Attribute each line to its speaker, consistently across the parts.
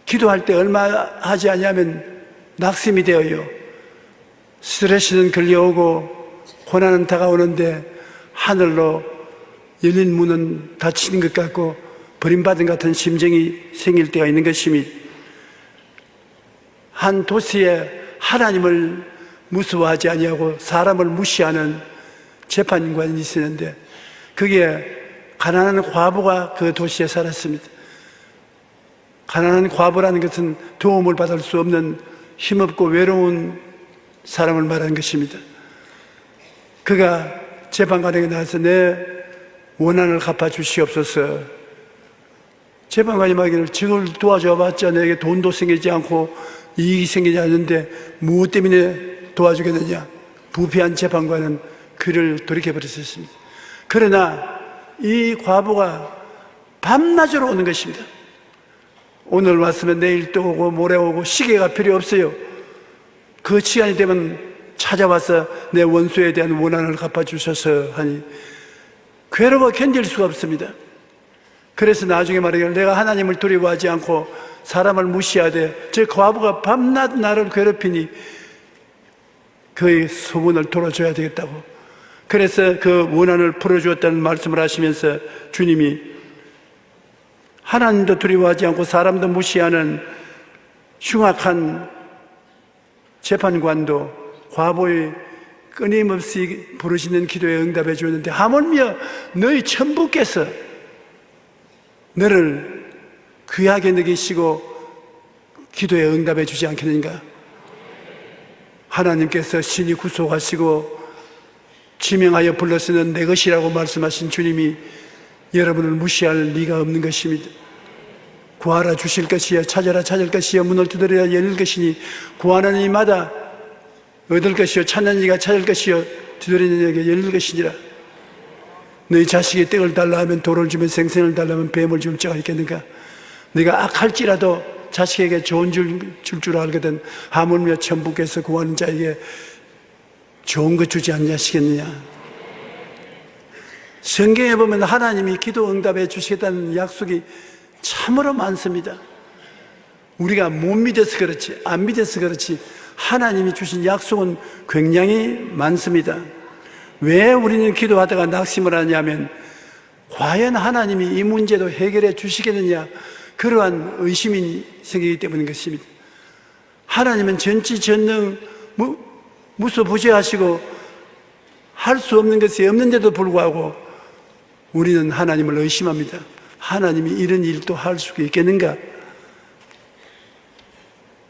Speaker 1: 기도할 때 얼마 하지 않으면 낙심이 되어요. 스트레스는 걸려오고 고난은 다가오는데 하늘로 열린 문은 닫히는 것 같고 버림받은 같은 심정이 생길 때가 있는 것입니다. 한 도시에 하나님을 무서워하지 아니하고 사람을 무시하는 재판관이 있었는데 거기에 가난한 과부가 그 도시에 살았습니다. 가난한 과부라는 것은 도움을 받을 수 없는 힘없고 외로운 사람을 말하는 것입니다. 그가 재판관에게 나와서 내 원한을 갚아주시옵소서. 재판관이 말하기를 저걸 도와줘봤자 내게 돈도 생기지 않고 이익이 생기지 않는데 무엇 때문에 도와주겠느냐. 부패한 재판관은 그를 돌이켜버렸습니다. 그러나 이 과부가 밤낮으로 오는 것입니다. 오늘 왔으면 내일 또 오고 모레 오고 시계가 필요 없어요. 그 시간이 되면 찾아와서 내 원수에 대한 원한을 갚아주셔서 하니 괴로워 견딜 수가 없습니다. 그래서 나중에 말하기를 내가 하나님을 두려워하지 않고 사람을 무시하되 저 과부가 밤낮 나를 괴롭히니 그의 소문을 돌아줘야 되겠다고. 그래서 그 원한을 풀어주었다는 말씀을 하시면서 주님이 하나님도 두려워하지 않고 사람도 무시하는 흉악한 재판관도 과부의 끊임없이 부르시는 기도에 응답해 주었는데 하물며 너희 천부께서 너를 귀하게 여기시고 기도에 응답해 주지 않겠는가? 하나님께서 신이 구속하시고 지명하여 불러서는 내 것이라고 말씀하신 주님이 여러분을 무시할 리가 없는 것입니다. 구하라 주실 것이요 찾아라 찾을 것이요 문을 두드려야 열릴 것이니 구하는 이마다 얻을 것이요 찾는 이가 찾을 것이요 두드리는 이에게 열릴 것이니라. 너희 자식이 떡을 달라 하면 돌을 주면 생선을 달라 하면 뱀을 줄 자가 있겠는가? 네가 악할지라도 자식에게 좋은 줄 알거든 하물며 천부께서 구하는 자에게 좋은 것 주지 않으시겠느냐. 성경에 보면 하나님이 기도 응답해 주시겠다는 약속이 참으로 많습니다. 우리가 못 믿어서 그렇지 안 믿어서 그렇지 하나님이 주신 약속은 굉장히 많습니다. 왜 우리는 기도하다가 낙심을 하냐면 과연 하나님이 이 문제도 해결해 주시겠느냐 그러한 의심이 생기기 때문인 것입니다. 하나님은 전지전능 무소부재하시고 할 수 없는 것이 없는데도 불구하고 우리는 하나님을 의심합니다. 하나님이 이런 일도 할 수 있겠는가?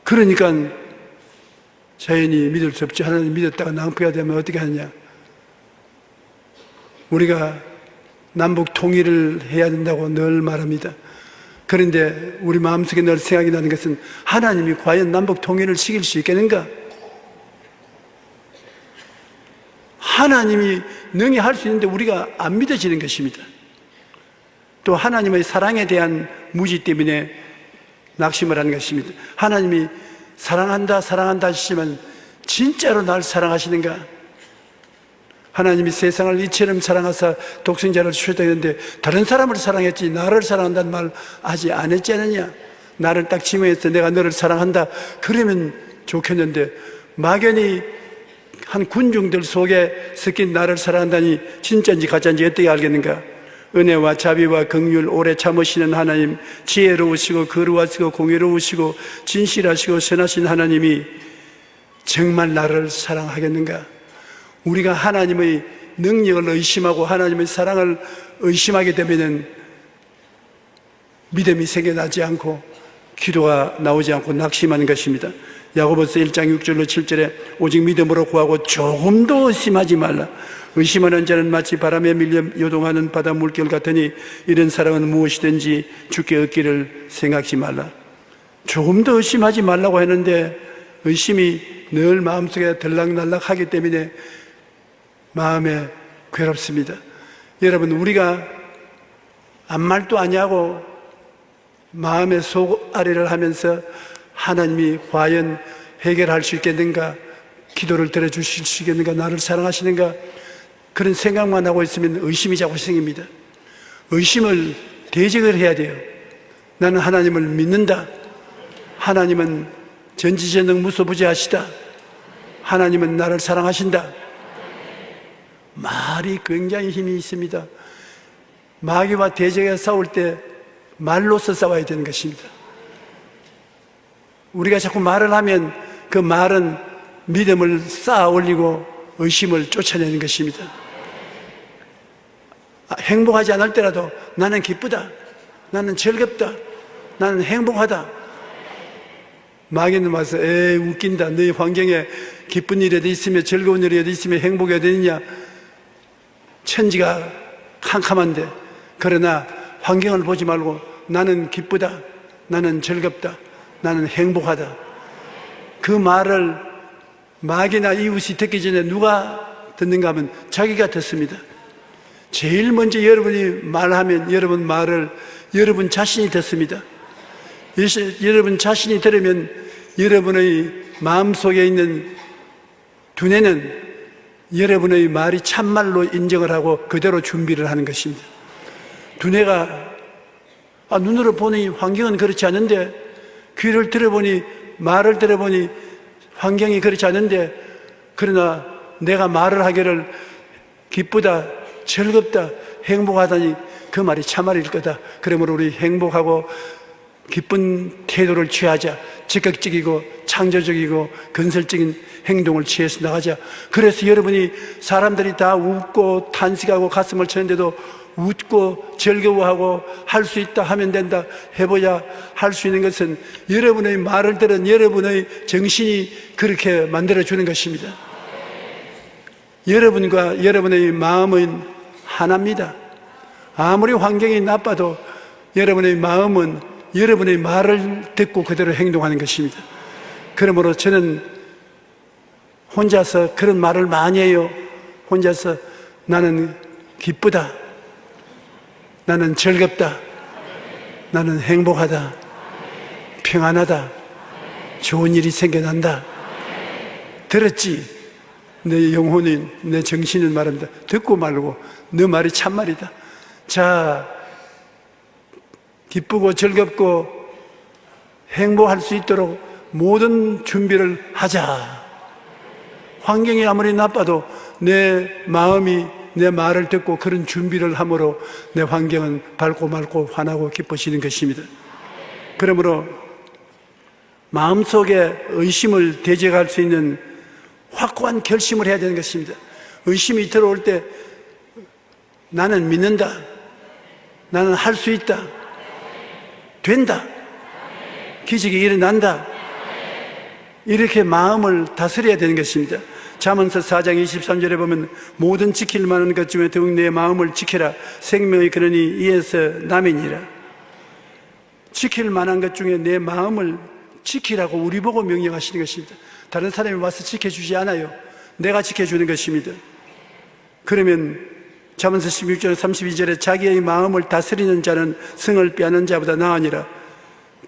Speaker 1: 그러니까 자연히 믿을 수 없지. 하나님 믿었다가 낭패가 되면 어떻게 하느냐? 우리가 남북 통일을 해야 된다고 늘 말합니다. 그런데 우리 마음속에 늘 생각이 나는 것은 하나님이 과연 남북 통일을 시킬 수 있겠는가? 하나님이 능히 할 수 있는데 우리가 안 믿어지는 것입니다. 또 하나님의 사랑에 대한 무지 때문에 낙심을 하는 것입니다. 하나님이 사랑한다 사랑한다 하시지만 진짜로 날 사랑하시는가? 하나님이 세상을 이처럼 사랑하사 독생자를 주셨다 했는데 다른 사람을 사랑했지 나를 사랑한다는 말 하지 않았지 않느냐? 나를 딱 지명해서 내가 너를 사랑한다 그러면 좋겠는데 막연히 한 군중들 속에 섞인 나를 사랑한다니 진짜인지 가짜인지 어떻게 알겠는가? 은혜와 자비와 긍휼 오래 참으시는 하나님, 지혜로우시고 거룩하시고 공의로우시고 진실하시고 선하신 하나님이 정말 나를 사랑하겠는가? 우리가 하나님의 능력을 의심하고 하나님의 사랑을 의심하게 되면 믿음이 생겨나지 않고 기도가 나오지 않고 낙심하는 것입니다. 야고보서 1장 6절로 7절에 오직 믿음으로 구하고 조금도 의심하지 말라. 의심하는 자는 마치 바람에 밀려 요동하는 바다 물결 같으니 이런 사람은 무엇이든지 주께 얻기를 생각지 말라. 조금도 의심하지 말라고 했는데 의심이 늘 마음속에 들락날락하기 때문에 마음에 괴롭습니다. 여러분, 우리가 아무 말도 아니하고 마음의 속앓이를 하면서 하나님이 과연 해결할 수 있겠는가? 기도를 들어주실 수 있겠는가? 나를 사랑하시는가? 그런 생각만 하고 있으면 의심이 자꾸 생깁니다. 의심을 대적을 해야 돼요. 나는 하나님을 믿는다. 하나님은 전지전능 무소부지하시다. 하나님은 나를 사랑하신다. 말이 굉장히 힘이 있습니다. 마귀와 대적에 싸울 때 말로서 싸워야 되는 것입니다. 우리가 자꾸 말을 하면 그 말은 믿음을 쌓아 올리고 의심을 쫓아내는 것입니다. 행복하지 않을 때라도 나는 기쁘다, 나는 즐겁다, 나는 행복하다. 마귀는 와서 에이 웃긴다, 너희 환경에 기쁜 일이 있으며 즐거운 일이 있으며 행복이 어디 있냐. 천지가 캄캄한데, 그러나 환경을 보지 말고 나는 기쁘다, 나는 즐겁다, 나는 행복하다. 그 말을 마귀나 이웃이 듣기 전에 누가 듣는가 하면 자기가 듣습니다. 제일 먼저 여러분이 말하면 여러분 말을 여러분 자신이 듣습니다. 여러분 자신이 들으면 여러분의 마음속에 있는 두뇌는 여러분의 말이 참말로 인정을 하고 그대로 준비를 하는 것입니다. 두뇌가 눈으로 보니 환경은 그렇지 않은데, 귀를 들어보니, 말을 들어보니 환경이 그렇지 않은데, 그러나 내가 말을 하기를 기쁘다, 즐겁다, 행복하다니 그 말이 참말일 거다. 그러므로 우리 행복하고 기쁜 태도를 취하자. 적극적이고 창조적이고 건설적인 행동을 취해서 나가자. 그래서 여러분이 사람들이 다 웃고 탄식하고 가슴을 치는데도 웃고 즐거워하고 할 수 있다, 하면 된다, 해보자 할 수 있는 것은 여러분의 말을 들은 여러분의 정신이 그렇게 만들어주는 것입니다. 여러분과 여러분의 마음은 하나입니다. 아무리 환경이 나빠도 여러분의 마음은 여러분의 말을 듣고 그대로 행동하는 것입니다. 그러므로 저는 혼자서 그런 말을 많이 해요. 혼자서 나는 기쁘다, 나는 즐겁다, 나는 행복하다, 평안하다, 좋은 일이 생겨난다. 들었지? 내 영혼이, 내 정신은 말합니다. 듣고 말고 너 말이 참말이다. 자, 기쁘고 즐겁고 행복할 수 있도록 모든 준비를 하자. 환경이 아무리 나빠도 내 마음이 내 말을 듣고 그런 준비를 함으로 내 환경은 밝고 맑고 환하고 기뻐지는 것입니다. 그러므로 마음속에 의심을 대적할 수 있는 확고한 결심을 해야 되는 것입니다. 의심이 들어올 때 나는 믿는다, 나는 할 수 있다, 된다, 기적이 일어난다, 이렇게 마음을 다스려야 되는 것입니다. 잠언서 4장 23절에 보면 모든 지킬 만한 것 중에 더욱 내 마음을 지켜라. 생명의 근원이 이에서 남이니라. 지킬 만한 것 중에 내 마음을 지키라고 우리 보고 명령하시는 것입니다. 다른 사람이 와서 지켜주지 않아요. 내가 지켜주는 것입니다. 그러면 잠언서 16장 32절에 자기의 마음을 다스리는 자는 성을 빼앗는 자보다 나으니라.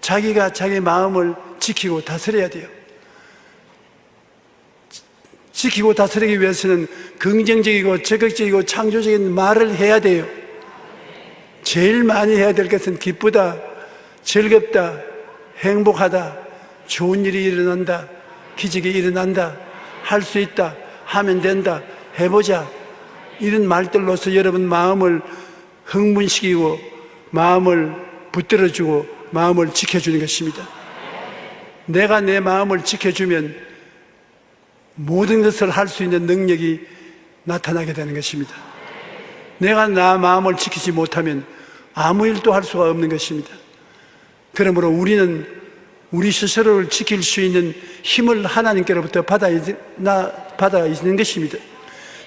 Speaker 1: 자기가 자기 마음을 지키고 다스려야 돼요. 지키고 다스리기 위해서는 긍정적이고 적극적이고 창조적인 말을 해야 돼요. 제일 많이 해야 될 것은 기쁘다, 즐겁다, 행복하다, 좋은 일이 일어난다, 기적이 일어난다, 할 수 있다, 하면 된다, 해보자, 이런 말들로서 여러분 마음을 흥분시키고 마음을 붙들어주고 마음을 지켜주는 것입니다. 내가 내 마음을 지켜주면 모든 것을 할 수 있는 능력이 나타나게 되는 것입니다. 내가 나 마음을 지키지 못하면 아무 일도 할 수가 없는 것입니다. 그러므로 우리는 우리 스스로를 지킬 수 있는 힘을 하나님께로부터 받아 있는 것입니다.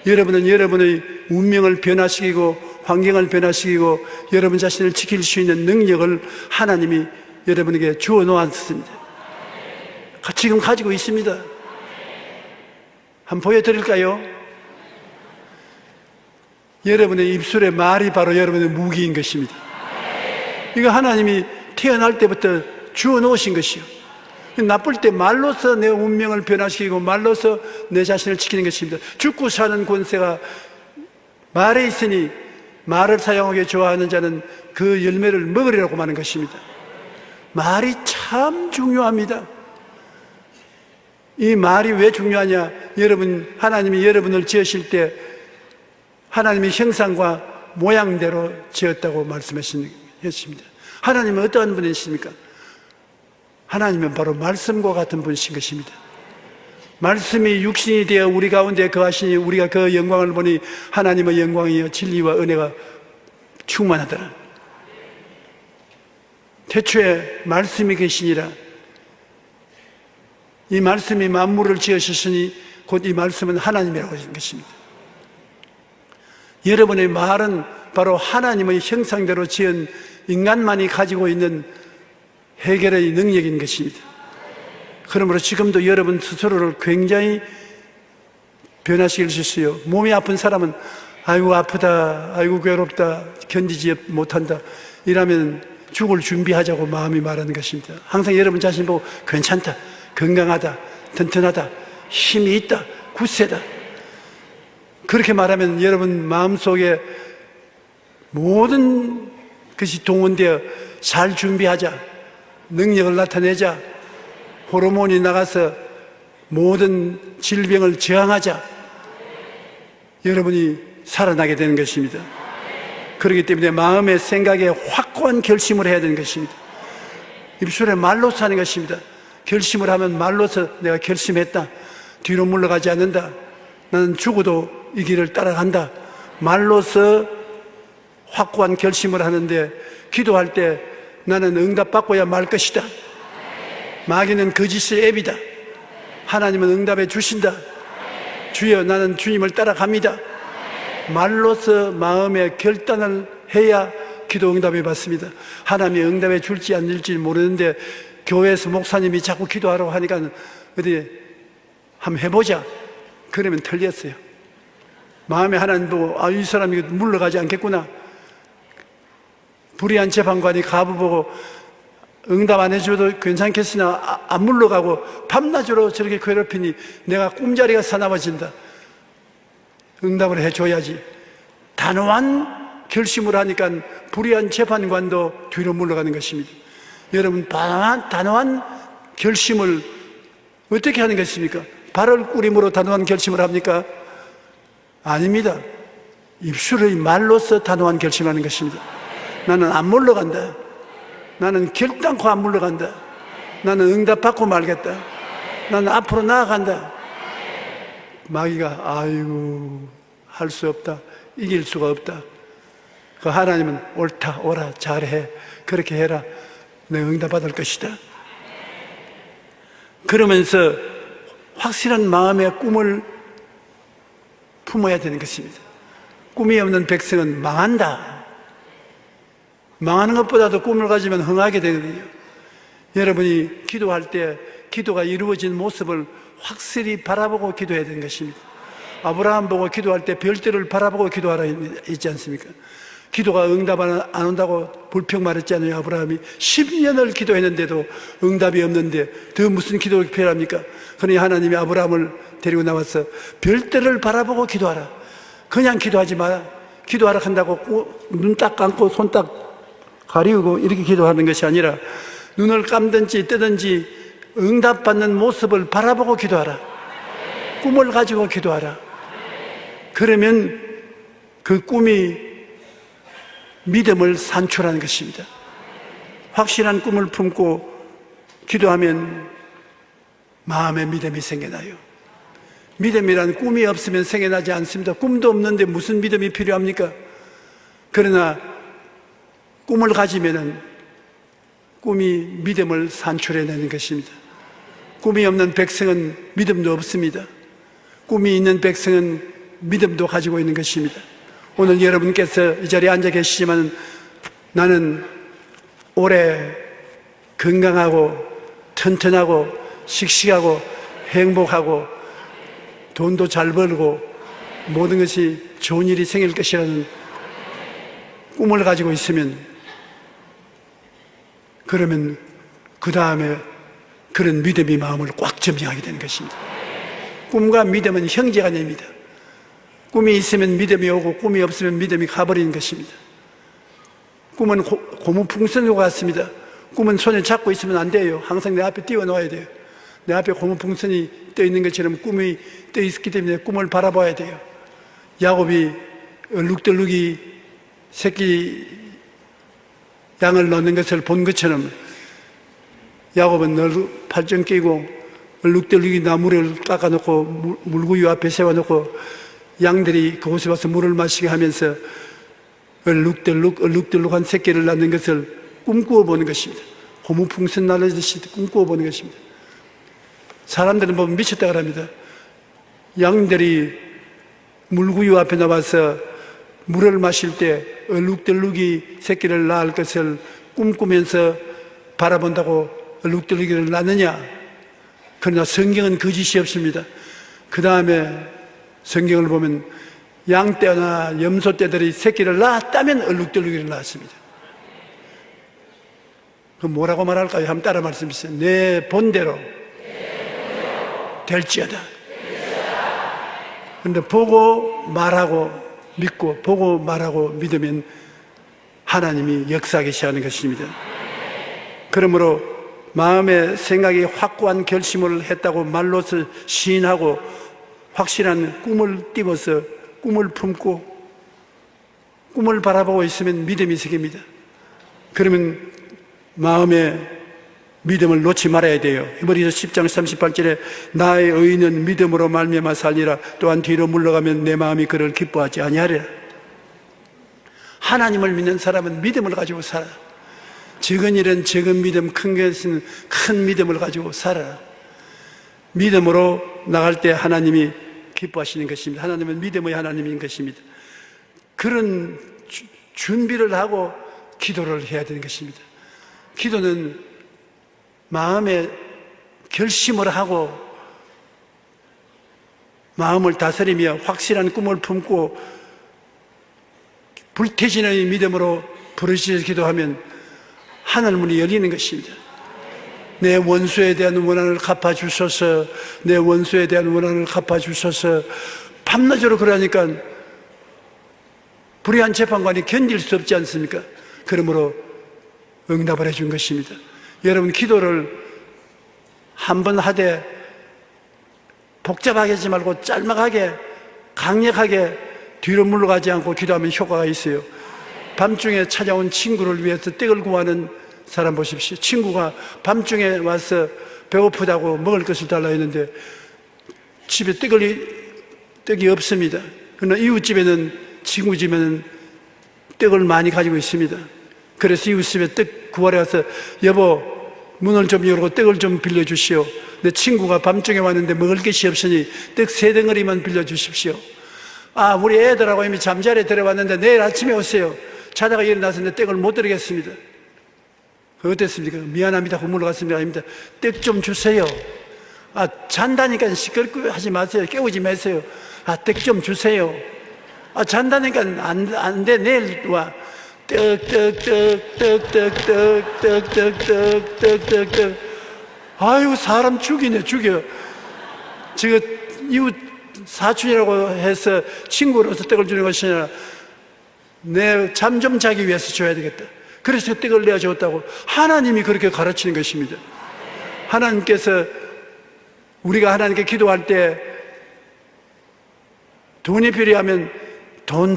Speaker 1: 여러분은 여러분의 운명을 변화시키고 환경을 변화시키고 여러분 자신을 지킬 수 있는 능력을 하나님이 여러분에게 주어 놓았습니다. 지금 가지고 있습니다. 한번 보여드릴까요? 여러분의 입술의 말이 바로 여러분의 무기인 것입니다. 이거 하나님이 태어날 때부터 주어 놓으신 것이요. 나쁠 때 말로서 내 운명을 변화시키고 말로서 내 자신을 지키는 것입니다. 죽고 사는 권세가 말에 있으니 말을 사용하기 좋아하는 자는 그 열매를 먹으리라고 하는 것입니다. 말이 참 중요합니다. 이 말이 왜 중요하냐? 여러분, 하나님이 여러분을 지으실 때 하나님의 형상과 모양대로 지었다고 말씀하셨습니다. 하나님은 어떠한 분이십니까? 하나님은 바로 말씀과 같은 분이신 것입니다. 말씀이 육신이 되어 우리 가운데 거하시니 우리가 그 영광을 보니 하나님의 영광이여 진리와 은혜가 충만하더라. 태초에 말씀이 계시니라. 이 말씀이 만물을 지으셨으니 곧 이 말씀은 하나님이라고 하신 것입니다. 여러분의 말은 바로 하나님의 형상대로 지은 인간만이 가지고 있는 해결의 능력인 것입니다. 그러므로 지금도 여러분 스스로를 굉장히 변화시킬 수 있어요. 몸이 아픈 사람은 아이고 아프다, 아이고 괴롭다, 견디지 못한다 이러면 죽을 준비하자고 마음이 말하는 것입니다. 항상 여러분 자신 보고 괜찮다, 건강하다, 튼튼하다, 힘이 있다, 굳세다 그렇게 말하면 여러분 마음속에 모든 것이 동원되어 잘 준비하자, 능력을 나타내자, 호르몬이 나가서 모든 질병을 저항하자, 여러분이 살아나게 되는 것입니다. 그렇기 때문에 마음의 생각에 확고한 결심을 해야 되는 것입니다. 입술에 말로서 하는 것입니다. 결심을 하면 말로서 내가 결심했다, 뒤로 물러가지 않는다, 나는 죽어도 이 길을 따라간다, 말로서 확고한 결심을 하는데, 기도할 때 나는 응답받고야 말 것이다, 마귀는 거짓의 앱이다, 하나님은 응답해 주신다, 주여 나는 주님을 따라갑니다, 말로서 마음의 결단을 해야 기도 응답을 받습니다. 하나님이 응답해 줄지 안 줄지 모르는데 교회에서 목사님이 자꾸 기도하라고 하니까 어디 한번 해보자 그러면 틀렸어요. 마음에 하나님 보고 이 사람이 물러가지 않겠구나, 불의한 재판관이 가부 보고 응답 안 해줘도 괜찮겠으나 안 물러가고 밤낮으로 저렇게 괴롭히니 내가 꿈자리가 사나워진다, 응답을 해줘야지. 단호한 결심을 하니까 불의한 재판관도 뒤로 물러가는 것입니다. 여러분, 단호한 결심을 어떻게 하는 것입니까? 발을 꾸림으로 단호한 결심을 합니까? 아닙니다. 입술의 말로서 단호한 결심하는 것입니다. 나는 안 물러간다, 나는 결단코 안 물러간다, 나는 응답받고 말겠다, 나는 앞으로 나아간다. 마귀가 아이고 할 수 없다, 이길 수가 없다, 그 하나님은 옳다, 오라, 잘해, 그렇게 해라, 내가 응답받을 것이다. 그러면서 확실한 마음의 꿈을 품어야 되는 것입니다. 꿈이 없는 백성은 망한다. 망하는 것보다도 꿈을 가지면 흥하게 되거든요. 여러분이 기도할 때 기도가 이루어진 모습을 확실히 바라보고 기도해야 되는 것입니다. 아브라함 보고 기도할 때 별들을 바라보고 기도하라 했지 않습니까? 기도가 응답 안 온다고 불평 말했잖아요. 아브라함이 10년을 기도했는데도 응답이 없는데 더 무슨 기도가 필요합니까? 그러니 하나님이 아브라함을 데리고 나와서 별들을 바라보고 기도하라. 그냥 기도하지 마라. 기도하라 한다고 눈 딱 감고 손 딱 가리우고 이렇게 기도하는 것이 아니라 눈을 감든지 뜨든지 응답받는 모습을 바라보고 기도하라. 꿈을 가지고 기도하라. 그러면 그 꿈이 믿음을 산출하는 것입니다. 확실한 꿈을 품고 기도하면 마음에 믿음이 생겨나요. 믿음이란 꿈이 없으면 생겨나지 않습니다. 꿈도 없는데 무슨 믿음이 필요합니까? 그러나 꿈을 가지면은 꿈이 믿음을 산출해내는 것입니다. 꿈이 없는 백성은 믿음도 없습니다. 꿈이 있는 백성은 믿음도 가지고 있는 것입니다. 오늘 여러분께서 이 자리에 앉아 계시지만 나는 오래 건강하고 튼튼하고 씩씩하고 행복하고 돈도 잘 벌고 모든 것이 좋은 일이 생길 것이라는 꿈을 가지고 있으면, 그러면 그 다음에 그런 믿음이 마음을 꽉 점령하게 되는 것입니다. 꿈과 믿음은 형제가 됩니다. 꿈이 있으면 믿음이 오고 꿈이 없으면 믿음이 가버리는 것입니다. 꿈은 고무풍선과 같습니다. 꿈은 손에 잡고 있으면 안 돼요. 항상 내 앞에 띄워놓아야 돼요. 내 앞에 고무풍선이 떠 있는 것처럼 꿈이 떠 있기 때문에 꿈을 바라봐야 돼요. 야곱이 얼룩덜룩이 새끼 양을 넣는 것을 본 것처럼 야곱은 늘 팔짱 끼고 얼룩덜룩이 나무를 깎아놓고 물구유 앞에 세워놓고 양들이 그곳에 와서 물을 마시게 하면서 얼룩덜룩한 새끼를 낳는 것을 꿈꾸어 보는 것입니다. 고무풍선 날리듯이 꿈꾸어 보는 것입니다. 사람들은 보면 미쳤다 그럽니다. 양들이 물구유 앞에 나와서 물을 마실 때 얼룩덜룩이 새끼를 낳을 것을 꿈꾸면서 바라본다고 얼룩덜룩이를 낳느냐? 그러나 성경은 거짓이 없습니다. 그 다음에 성경을 보면 양떼나 염소떼들이 새끼를 낳았다면 얼룩덜룩이를 낳았습니다. 그럼 뭐라고 말할까요? 한번 따라 말씀해 주세요. 내 본대로 될지어다. 그런데 보고 말하고 믿고 보고 말하고 믿으면 하나님이 역사하기 시작하는 것입니다. 그러므로 마음의 생각이 확고한 결심을 했다고 말로서 시인하고 확실한 꿈을 띄워서 꿈을 품고 꿈을 바라보고 있으면 믿음이 생깁니다. 그러면 마음의 믿음을 놓지 말아야 돼요. 히브리서 10장 38절에 나의 의인은 믿음으로 말미암아 살리라. 또한 뒤로 물러가면 내 마음이 그를 기뻐하지 아니하리라. 하나님을 믿는 사람은 믿음을 가지고 살아. 적은 일은 적은 믿음, 큰 것은 큰 믿음을 가지고 살아. 믿음으로 나갈 때 하나님이 기뻐하시는 것입니다. 하나님은 믿음의 하나님인 것입니다. 그런 준비를 하고 기도를 해야 되는 것입니다. 기도는 마음에 결심을 하고 마음을 다스리며 확실한 꿈을 품고 불태진의 믿음으로 부르짖어 기도하면 하늘 문이 열리는 것입니다. 내 원수에 대한 원한을 갚아주소서, 내 원수에 대한 원한을 갚아주소서. 밤낮으로 그러니까 불의한 재판관이 견딜 수 없지 않습니까? 그러므로 응답을 해준 것입니다. 여러분, 기도를 한 번 하되 복잡하게 하지 말고 짤막하게 강력하게 뒤로 물러가지 않고 기도하면 효과가 있어요. 밤중에 찾아온 친구를 위해서 떡을 구하는 사람 보십시오. 친구가 밤중에 와서 배고프다고 먹을 것을 달라 했는데 집에 떡이 없습니다. 그러나 이웃집에는, 친구 집에는 떡을 많이 가지고 있습니다. 그래서 이웃집에 떡 구하러 가서 여보, 문을 좀 열고 떡을 좀 빌려주시오. 내 친구가 밤중에 왔는데 먹을 것이 없으니 떡 3덩어리만 빌려주십시오. 아, 우리 애들하고 이미 잠자리에 들어왔는데 내일 아침에 오세요. 자다가 일어나서 내 떡을 못 드리겠습니다. 어땠습니까? 미안합니다. 물러갔습니다. 아닙니다. 떡 좀 주세요. 아, 잔다니까 시끄럽게 하지 마세요. 깨우지 마세요. 아, 떡 좀 주세요. 아, 잔다니까 안 돼. 내일 와. 떡. 아유, 사람 죽이네, 죽여. 지금 이웃 사촌이라고 해서 친구로서 떡을 주는 것이 아니라 내 잠 좀 자기 위해서 줘야 되겠다. 그래서 떡을 내어 줬다고. 하나님이 그렇게 가르치는 것입니다. 하나님께서 우리가 하나님께 기도할 때 돈이 필요하면 돈.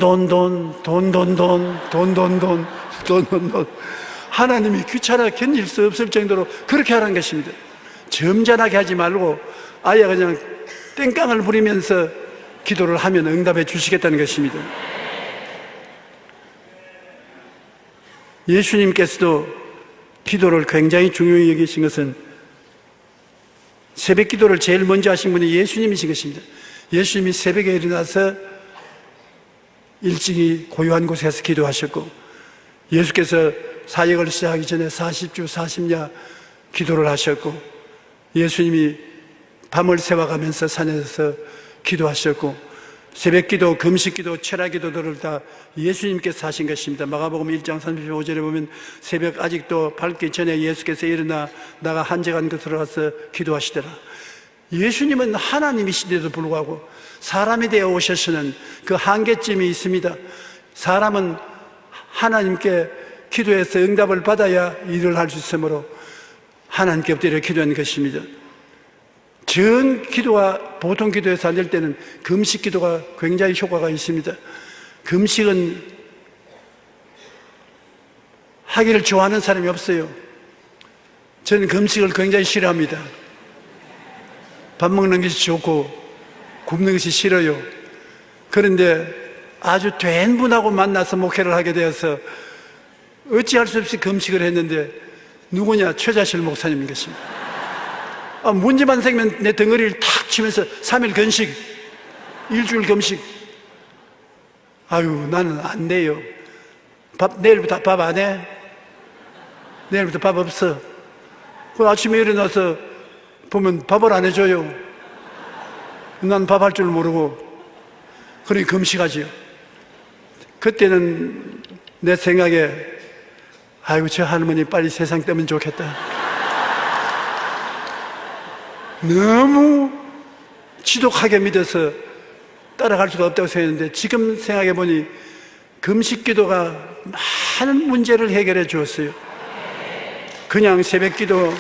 Speaker 1: 하나님이 귀찮아 견딜 수 없을 정도로 그렇게 하라는 것입니다. 점잖하게 하지 말고 아예 그냥 땡깡을 부리면서 기도를 하면 응답해 주시겠다는 것입니다. 예수님께서도 기도를 굉장히 중요히 여기신 것은 새벽 기도를 제일 먼저 하신 분이 예수님이신 것입니다. 예수님이 새벽에 일어나서 일찍이 고요한 곳에서 기도하셨고, 예수께서 사역을 시작하기 전에 40주 40야 기도를 하셨고, 예수님이 밤을 새워가면서 산에서 기도하셨고, 새벽 기도, 금식 기도, 철학 기도들을 다 예수님께서 하신 것입니다. 마가복음 1장 35절에 보면 새벽 아직도 밝기 전에 예수께서 일어나 나가 한적한 곳으로 가서 기도하시더라. 예수님은 하나님이신데도 불구하고 사람이 되어 오셔서는 그 한계점이 있습니다. 사람은 하나님께 기도해서 응답을 받아야 일을 할 수 있으므로 하나님께 엎드려 기도하는 것입니다. 전 기도가 보통 기도에서 안 될 때는 금식 기도가 굉장히 효과가 있습니다. 금식은 하기를 좋아하는 사람이 없어요. 저는 금식을 굉장히 싫어합니다. 밥 먹는 것이 좋고 굶는 것이 싫어요. 그런데 아주 된 분하고 만나서 목회를 하게 되어서 어찌할 수 없이 금식을 했는데 누구냐? 최자실 목사님인 것입니다. 문제만 생기면 내 덩어리를 탁 치면서 3일 금식, 일주일 금식. 아유, 나는 안 돼요. 내일부터 밥 안 해? 내일부터 밥 없어. 그 아침에 일어나서 보면 밥을 안 해줘요. 난 밥 할 줄 모르고. 그러니 금식하지요. 그때는 내 생각에, 아이고, 저 할머니 빨리 세상 뜨면 좋겠다. 너무 지독하게 믿어서 따라갈 수가 없다고 생각했는데, 지금 생각해 보니 금식 기도가 많은 문제를 해결해 주었어요. 그냥 새벽 기도,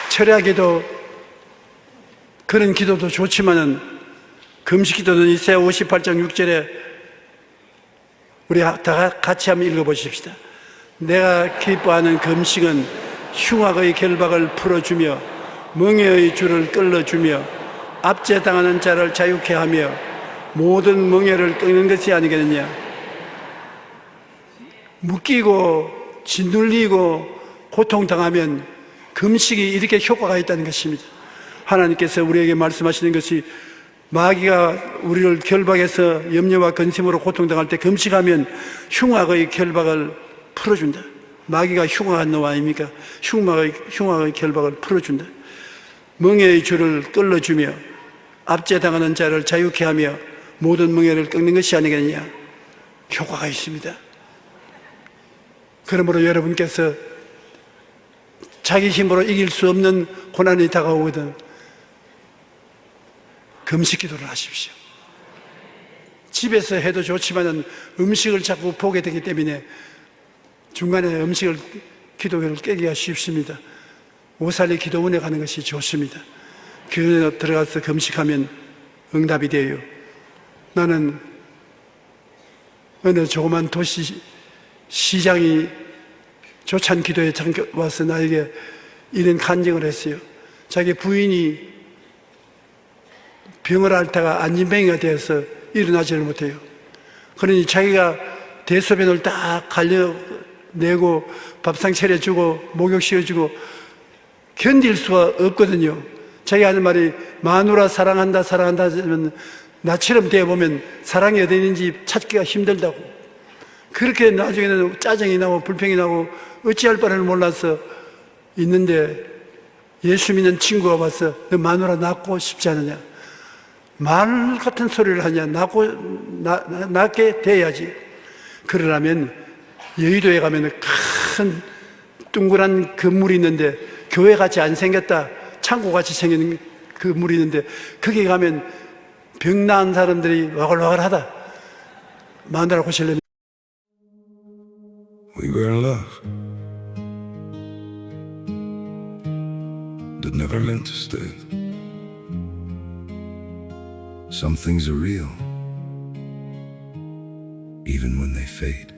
Speaker 1: 철야 기도, 그런 기도도 좋지만은 금식 기도는 이사야 58장 6절에 우리 다 같이 한번 읽어보십시다. 내가 기뻐하는 금식은 흉악의 결박을 풀어주며 멍에의 줄을 끌어주며 압제당하는 자를 자유케 하며 모든 멍에를 끊는 것이 아니겠느냐. 묶이고 짓눌리고 고통당하면 금식이 이렇게 효과가 있다는 것입니다. 하나님께서 우리에게 말씀하시는 것이 마귀가 우리를 결박해서 염려와 근심으로 고통당할 때 금식하면 흉악의 결박을 풀어준다. 마귀가 흉악한 놈 아닙니까? 흉악의 결박을 풀어준다. 멍에의 줄을 끌어주며 압제당하는 자를 자유케 하며 모든 멍에를 끊는 것이 아니겠느냐. 효과가 있습니다. 그러므로 여러분께서 자기 힘으로 이길 수 없는 고난이 다가오거든 금식 기도를 하십시오. 집에서 해도 좋지만 음식을 자꾸 보게 되기 때문에 중간에 기도를 깨기가 쉽습니다. 오살리 기도원에 가는 것이 좋습니다. 교회에 들어가서 금식하면 응답이 돼요. 나는 어느 조그만 도시 시장이 조찬 기도에 와서 나에게 이런 간증을 했어요. 자기 부인이 병을 앓다가 안진뱅이가 되어서 일어나지를 못해요. 그러니 자기가 대소변을 딱 갈려내고 밥상 차려주고 목욕 시켜주고 견딜 수가 없거든요. 자기가 하는 말이 마누라 사랑한다 하면 나처럼 되어보면 사랑이 어디 있는지 찾기가 힘들다고. 그렇게 나중에는 짜증이 나고 불평이 나고 어찌할 바를 몰라서 있는데 예수 믿는 친구가 와서 너 마누라 낳고 싶지 않느냐. 말 같은 소리를 하냐. 낳게 돼야지. 그러려면 여의도에 가면 큰 둥그란 건물이 있는데 교회같이 안 생겼다. 창고같이 생긴 건물이 있는데 거기 가면 병 나은 사람들이 와글와글하다. 마누라 고치려면
Speaker 2: We were in love that never meant to stay. Some things are real even when they fade.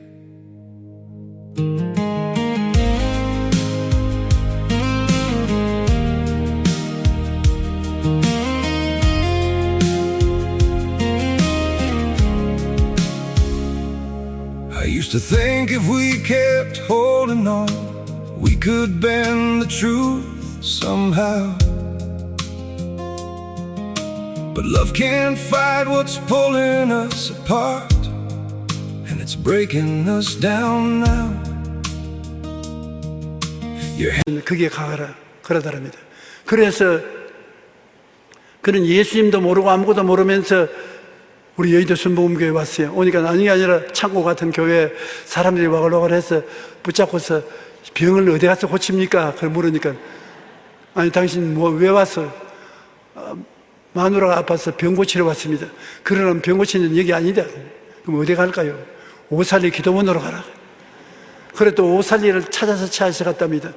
Speaker 2: I used to think if we kept holding on, we could bend the truth somehow. But love can't fight what's pulling us apart, and it's breaking us down now.
Speaker 1: 그게 가라 그러더랍니다. 그래서 그는 예수님도 모르고 아무것도 모르면서 우리 여의도 순복음교회에 왔어요. 오니까 아니 아니라 창고 같은 교회에 사람들이 와글와글해서 붙잡고서 병을 어디 가서 고칩니까? 그걸 물으니까 아니 당신 왜 왔어? 마누라가 아파서 병 고치러 왔습니다. 그러면 병 고치는 여기 아니다. 그럼 어디 갈까요? 오살리 기도원으로 가라. 그래 또 오살리를 찾아서 갔답니다.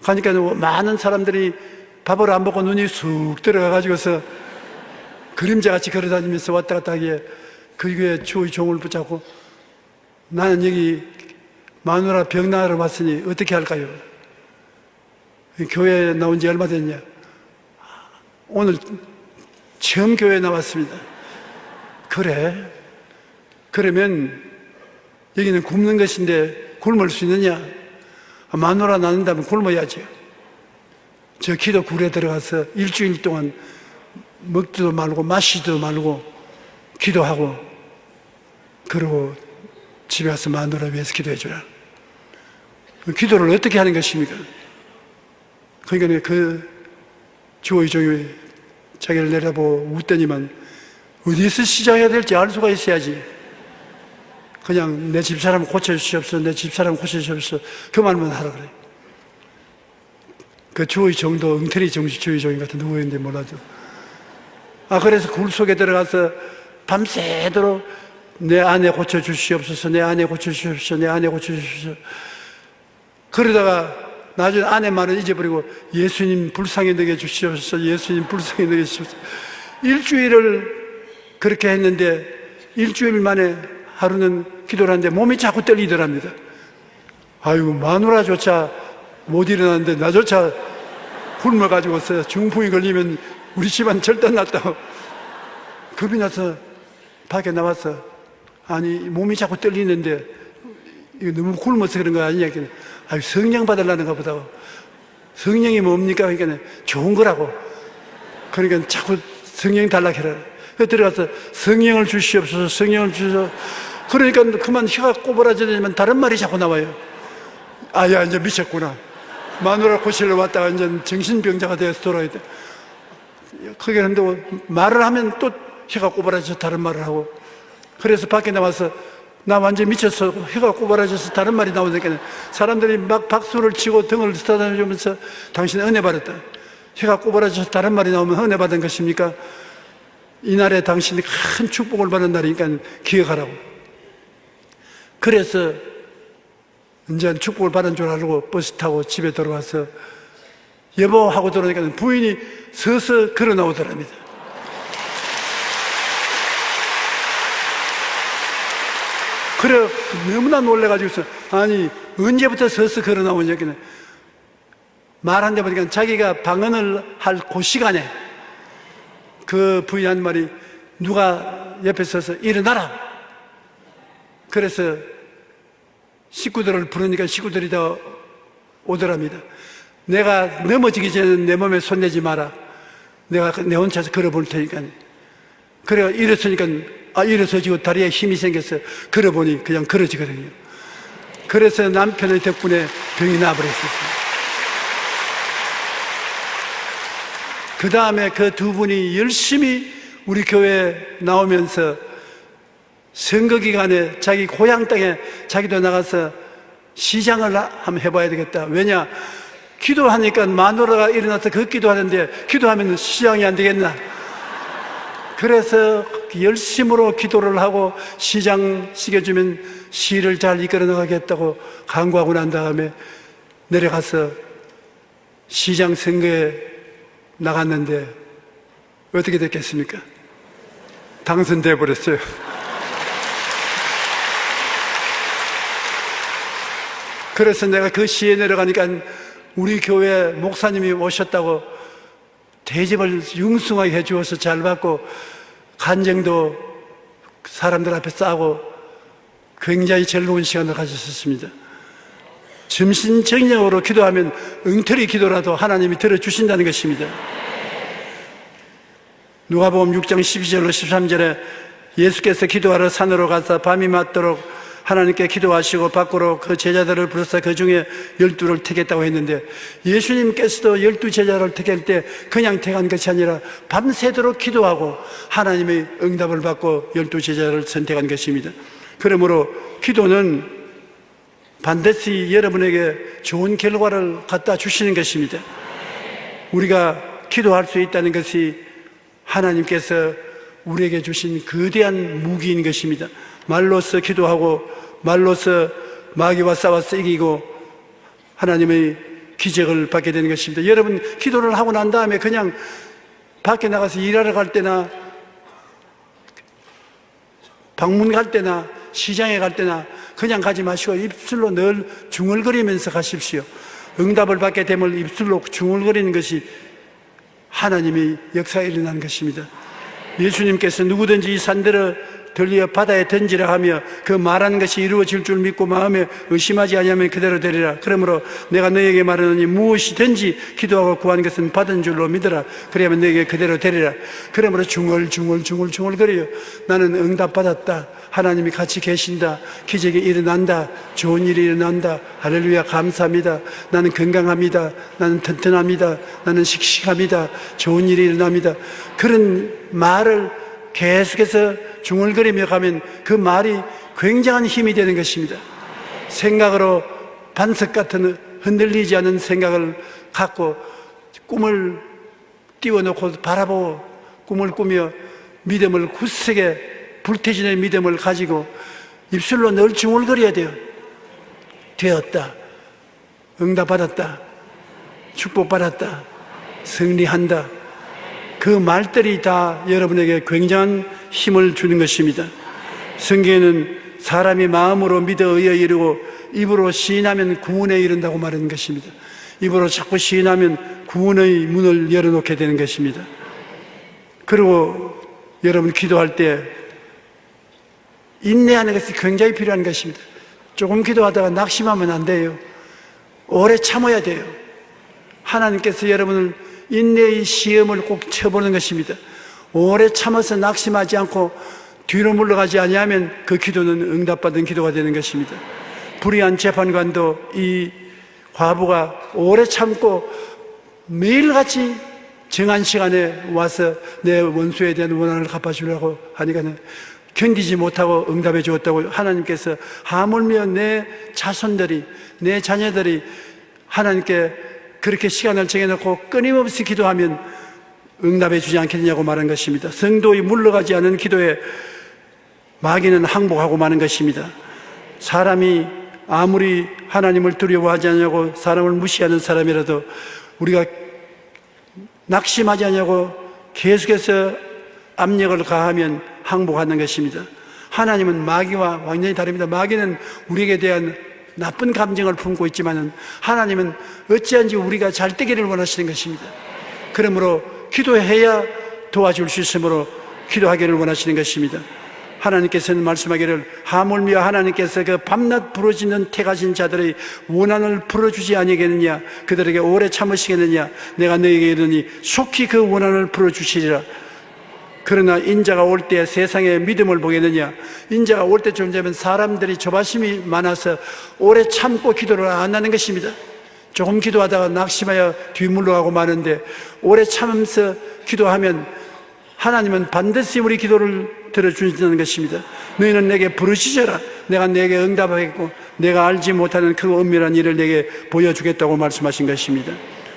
Speaker 1: 가니까 많은 사람들이 밥을 안 먹고 눈이 쑥 들어가가지고서 그림자같이 걸어다니면서 왔다 갔다 하기에 그 교회 주의 종을 붙잡고 나는 여기 마누라 병나으러 왔으니 어떻게 할까요? 교회에 나온 지 얼마 됐냐? 오늘 처음 교회에 나왔습니다. 그래? 그러면 여기는 굶는 것인데 굶을 수 있느냐? 마누라 낳는다면 굶어야죠. 저 기도 굴에 들어가서 일주일 동안 먹지도 말고 마시지도 말고 기도하고 그러고 집에 가서 마누라 위해서 기도해 주라. 기도를 어떻게 하는 것입니까? 그러니까 그 주의 종이 자기를 내려보고 웃더니만 어디서 시작해야 될지 알 수가 있어야지. 그냥 내 집사람 고쳐주시옵소서, 내 집사람 고쳐주시옵소서 그 말만 하라 그래. 그 주의 종도 엉터리 주의 종인 같은 누구였는지 몰라도 그래서 굴 속에 들어가서 밤새도록 내 아내 고쳐주시옵소서, 내 아내 고쳐주시옵소서, 내 아내 고쳐주시옵소서. 그러다가 나중에 아내 말을 잊어버리고 예수님 불쌍히 여겨 주시옵소서, 예수님 불쌍히 여겨 주시옵소서. 일주일을 그렇게 했는데 일주일 만에 하루는 기도를 하는데 몸이 자꾸 떨리더랍니다. 아이고 마누라조차 못 일어나는데 나조차 굶어가지고서 중풍이 걸리면 우리 집안 절단 났다고 겁이 나서 밖에 나와서 아니 몸이 자꾸 떨리는데 이거 너무 굶어서 그런 거 아니냐. 아유 성령 받으려는가 보다. 성령이 뭡니까? 그러니까 좋은 거라고. 그러니까 자꾸 성령 달라 해라. 들어가서 성령을 주시옵소서, 성령을 주시옵소서. 그러니까 그만 혀가 꼬부라지면 다른 말이 자꾸 나와요. 야 이제 미쳤구나. 마누라 고치러 왔다가 이제 정신병자가 되어서 돌아야 돼. 그게 한다고 말을 하면 또 혀가 꼬부라져서 다른 말을 하고. 그래서 밖에 나와서 나 완전 미쳤어. 혀가 꼬부라져서 다른 말이 나오니까 사람들이 막 박수를 치고 등을 쓰다듬으면서 당신 은혜 받았다. 혀가 꼬부라져서 다른 말이 나오면 은혜 받은 것입니까? 이날에 당신이 큰 축복을 받는 날이니까 기억하라고. 그래서 이제 축복을 받은 줄 알고 버스 타고 집에 들어와서 여보 하고 들어오니까 부인이 서서 걸어 나오더랍니다. 그래 너무나 놀래가지고서 아니 언제부터 서서 걸어 나오냐. 말한데 보니까 자기가 방언을 할 그 시간에 그 부인이 한 말이 누가 옆에 서서 일어나라. 그래서 식구들을 부르니까 식구들이 다 오더랍니다. 내가 넘어지기 전에 내 몸에 손대지 마라. 내가 내 혼자서 걸어볼 테니까. 그래 일어서니까 일어서지고 다리에 힘이 생겨서 걸어보니 그냥 걸어지거든요. 그래서 남편의 덕분에 병이 나버렸었어요. 그 다음에 그 두 분이 열심히 우리 교회에 나오면서 선거 기간에 자기 고향 땅에 자기도 나가서 시장을 한번 해봐야 되겠다. 왜냐? 기도하니까 마누라가 일어나서 그 기도하는데 기도하면 시장이 안 되겠나? 그래서 열심으로 기도를 하고 시장 시켜주면 시를 잘 이끌어 나가겠다고 간구하고 난 다음에 내려가서 시장 선거에 나갔는데 어떻게 됐겠습니까? 당선돼 버렸어요. 그래서 내가 그 시에 내려가니까 우리 교회 목사님이 오셨다고 대접을 융숭하게 해주어서 잘 받고 간증도 사람들 앞에 싸고 굉장히 즐거운 시간을 가졌었습니다. 점심저녁으로 기도하면 엉터리 기도라도 하나님이 들어주신다는 것입니다. 누가복음 6장 12절로 13절에 예수께서 기도하러 산으로 가서 밤이 맞도록 하나님께 기도하시고 밖으로 그 제자들을 부르사 그 중에 12를 택했다고 했는데 예수님께서도 12제자를 택할 때 그냥 택한 것이 아니라 밤새도록 기도하고 하나님의 응답을 받고 12제자를 선택한 것입니다. 그러므로 기도는 반드시 여러분에게 좋은 결과를 갖다 주시는 것입니다. 우리가 기도할 수 있다는 것이 하나님께서 우리에게 주신 거대한 무기인 것입니다. 말로써 기도하고 말로써 마귀와 싸워서 이기고 하나님의 기적을 받게 되는 것입니다. 여러분, 기도를 하고 난 다음에 그냥 밖에 나가서 일하러 갈 때나 방문 갈 때나 시장에 갈 때나 그냥 가지 마시고 입술로 늘 중얼거리면서 가십시오. 응답을 받게 되면 입술로 중얼거리는 것이 하나님의 역사에 일어난 것입니다. 예수님께서 누구든지 이 산들을 들려 바다에 던지라 하며 그 말하는 것이 이루어질 줄 믿고 마음에 의심하지 아니하면 그대로 되리라. 그러므로 내가 너에게 말하노니 무엇이든지 기도하고 구한 것은 받은 줄로 믿으라. 그래야만 너에게 그대로 되리라. 그러므로 중얼거려요. 나는 응답받았다. 하나님이 같이 계신다. 기적이 일어난다. 좋은 일이 일어난다. 할렐루야, 감사합니다. 나는 건강합니다. 나는 튼튼합니다. 나는 씩씩합니다. 좋은 일이 일어납니다. 그런 말을 계속해서 중얼거리며 가면 그 말이 굉장한 힘이 되는 것입니다. 생각으로 반석 같은 흔들리지 않은 생각을 갖고 꿈을 띄워놓고 바라보고 꿈을 꾸며 믿음을 굳세게 불태진의 믿음을 가지고 입술로 늘 중얼거려야 돼요. 되었다. 응답받았다. 축복받았다. 승리한다. 그 말들이 다 여러분에게 굉장한 힘을 주는 것입니다. 성경에는 사람이 마음으로 믿어 의에 이르고 입으로 시인하면 구원에 이른다고 말하는 것입니다. 입으로 자꾸 시인하면 구원의 문을 열어놓게 되는 것입니다. 그리고 여러분 기도할 때 인내하는 것이 굉장히 필요한 것입니다. 조금 기도하다가 낙심하면 안 돼요. 오래 참아야 돼요. 하나님께서 여러분을 인내의 시험을 꼭 쳐보는 것입니다. 오래 참아서 낙심하지 않고 뒤로 물러가지 아니하면 그 기도는 응답받은 기도가 되는 것입니다. 불의한 재판관도 이 과부가 오래 참고 매일같이 정한 시간에 와서 내 원수에 대한 원한을 갚아주려고 하니까는 견디지 못하고 응답해 주었다고 하나님께서 하물며 내 자손들이, 내 자녀들이 하나님께 그렇게 시간을 정해놓고 끊임없이 기도하면 응답해 주지 않겠느냐고 말한 것입니다. 성도의 물러가지 않은 기도에 마귀는 항복하고 마는 것입니다. 사람이 아무리 하나님을 두려워하지 않냐고 사람을 무시하는 사람이라도 우리가 낙심하지 않냐고 계속해서 압력을 가하면 항복하는 것입니다. 하나님은 마귀와 완전히 다릅니다. 마귀는 우리에게 대한 나쁜 감정을 품고 있지만 하나님은 어찌한지 우리가 잘 되기를 원하시는 것입니다. 그러므로 기도해야 도와줄 수 있으므로 기도하기를 원하시는 것입니다. 하나님께서는 말씀하기를 하물며 하나님께서 그 밤낮 부르짖는 택하신 자들의 원한을 풀어주지 아니겠느냐, 그들에게 오래 참으시겠느냐, 내가 너에게 이르니 속히 그 원한을 풀어주시리라. 그러나 인자가 올 때 세상에 믿음을 보겠느냐. 인자가 올 때쯤 되면 사람들이 조바심이 많아서 오래 참고 기도를 안 하는 것입니다. 조금 기도하다가 낙심하여 뒤물러가고 마는데 오래 참으면서 기도하면 하나님은 반드시 우리 기도를 들어주시는 것입니다. 너희는 내게 부르짖어라. 내가 내게 응답하겠고 내가 알지 못하는 그 은밀한 일을 내게 보여주겠다고 말씀하신 것입니다.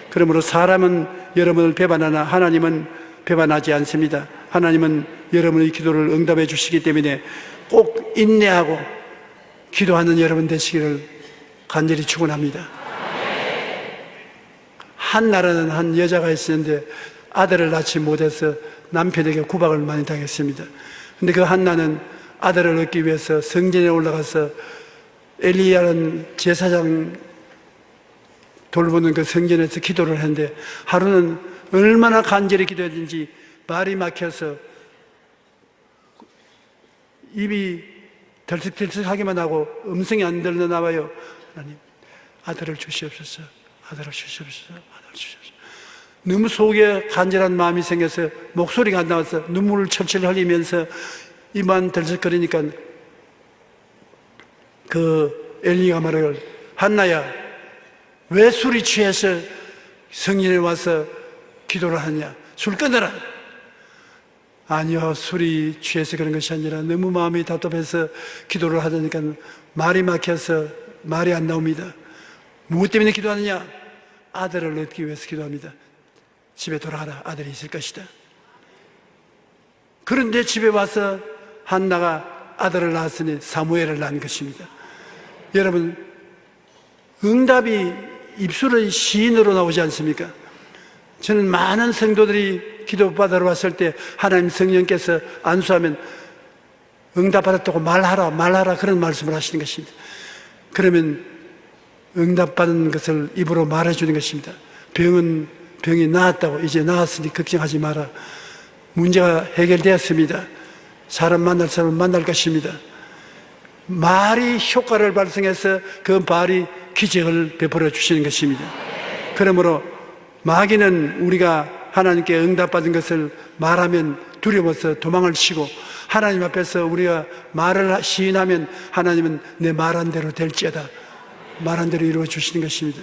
Speaker 1: 그러므로 사람은 여러분을 배반하나 하나님은 배반하지 않습니다. 하나님은 여러분의 기도를 응답해 주시기 때문에 꼭 인내하고 기도하는 여러분 되시기를 간절히 축원합니다. 한 나라는 한 여자가 있었는데 아들을 낳지 못해서 남편에게 구박을 많이 당했습니다. 근데 그 한나는 아들을 얻기 위해서 성전에 올라가서 엘리야는 제사장 돌보는 그 성전에서 기도를 했는데 하루는 얼마나 간절히 기도했는지 말이 막혀서 입이 덜썩덜썩하기만 하고 음성이 안 들려 나와요. 하나님, 아들을 주시옵소서. 아들을 주시옵소서. 아들을 주시옵소서. 너무 속에 간절한 마음이 생겨서 목소리가 안 나와서 눈물을 철철 흘리면서 입만 덜썩거리니까 그 엘리가 말을 한나야, 왜 술이 취해서 성전에 와서 기도를 하냐? 술 끊어라. 아니요, 술이 취해서 그런 것이 아니라 너무 마음이 답답해서 기도를 하자니까 말이 막혀서 말이 안 나옵니다. 무엇 때문에 기도하느냐? 아들을 얻기 위해서 기도합니다. 집에 돌아가라. 아들이 있을 것이다. 그런데 집에 와서 한나가 아들을 낳았으니 사무엘을 낳은 것입니다. 여러분, 응답이 입술의 시인으로 나오지 않습니까? 저는 많은 성도들이 기도받으러 왔을 때 하나님 성령께서 안수하면 응답받았다고 말하라 그런 말씀을 하시는 것입니다. 그러면 응답받은 것을 입으로 말해주는 것입니다. 병이 나았다고, 이제 나았으니 걱정하지 마라. 문제가 해결되었습니다. 사람 만날 사람은 만날 것입니다. 말이 효과를 발생해서 그 말이 기적을 베풀어 주시는 것입니다. 그러므로 마귀는 우리가 하나님께 응답받은 것을 말하면 두려워서 도망을 치고, 하나님 앞에서 우리가 말을 시인하면 하나님은 내 말한 대로 될지어다, 말한 대로 이루어 주시는 것입니다.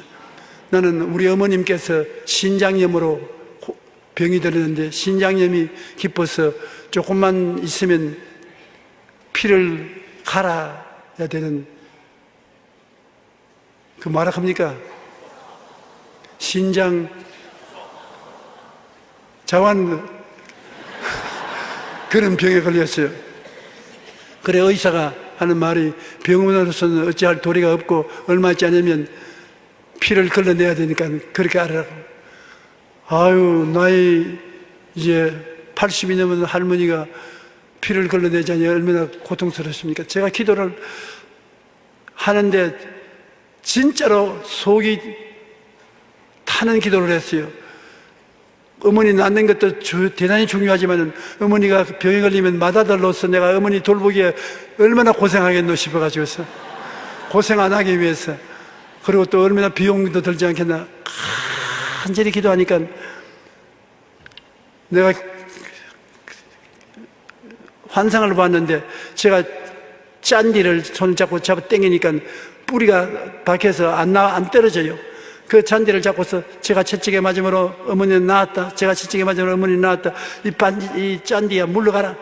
Speaker 1: 나는 우리 어머님께서 신장염으로 병이 들었는데, 신장염이 깊어서 조금만 있으면 피를 갈아야 되는, 그 뭐라 합니까? 신장 자완 그런 병에 걸렸어요. 그래 의사가 하는 말이, 병원으로서는 어찌할 도리가 없고 얼마 있지 않으면 피를 걸러내야 되니까 그렇게 하라고. 아유, 나이 이제 80이 넘은 할머니가 피를 걸러내자니 얼마나 고통스럽습니까? 제가 기도를 하는데 진짜로 속이 타는 기도를 했어요. 어머니 낳는 것도 대단히 중요하지만 어머니가 병에 걸리면 맏아들로서 내가 어머니 돌보기에 얼마나 고생하겠노 싶어가지고서, 고생 안 하기 위해서, 그리고 또 얼마나 비용도 들지 않겠나 간절히 기도하니까, 내가 환상을 봤는데 제가 짠디를 손을 잡고 잡아 당기니까 뿌리가 박혀서 안 떨어져요. 그 잔디를 잡고서 제가 채찍에 맞음으로 어머니는 나았다, 제가 채찍에 맞음으로 어머니는 나았다, 이 짠디야 물러가라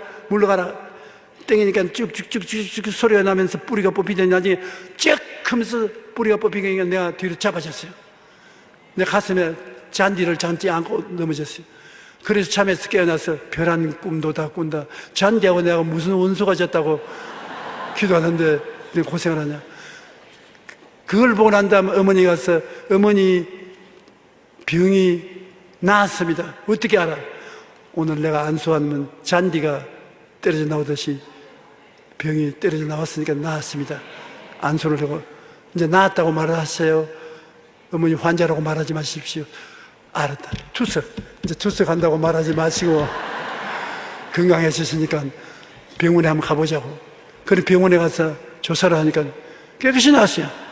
Speaker 1: 땡기니까 쭉쭉쭉쭉 소리가 나면서 뿌리가 뽑히더니 나중에 쭉 하면서 뿌리가 뽑히니까 내가 뒤로 잡아졌어요. 내 가슴에 잔디를 잡지 않고 넘어졌어요. 그래서 잠에서 깨어나서 별한 꿈도 다 꾼다, 잔디하고 내가 무슨 원수가 졌다고 기도하는데 내가 고생을 하냐. 그걸 보고 난 다음 어머니 가서, 어머니 병이 나았습니다. 어떻게 알아? 오늘 내가 안수하면 잔디가 떨어져 나오듯이 병이 떨어져 나왔으니까 나았습니다. 안수를 하고, 이제 나았다고 말하세요. 어머니 환자라고 말하지 마십시오. 알았다. 이제 투석한다고 말하지 마시고 건강해지시니까 병원에 한번 가보자고. 그래 병원에 가서 조사를 하니까 깨끗이 나았어요.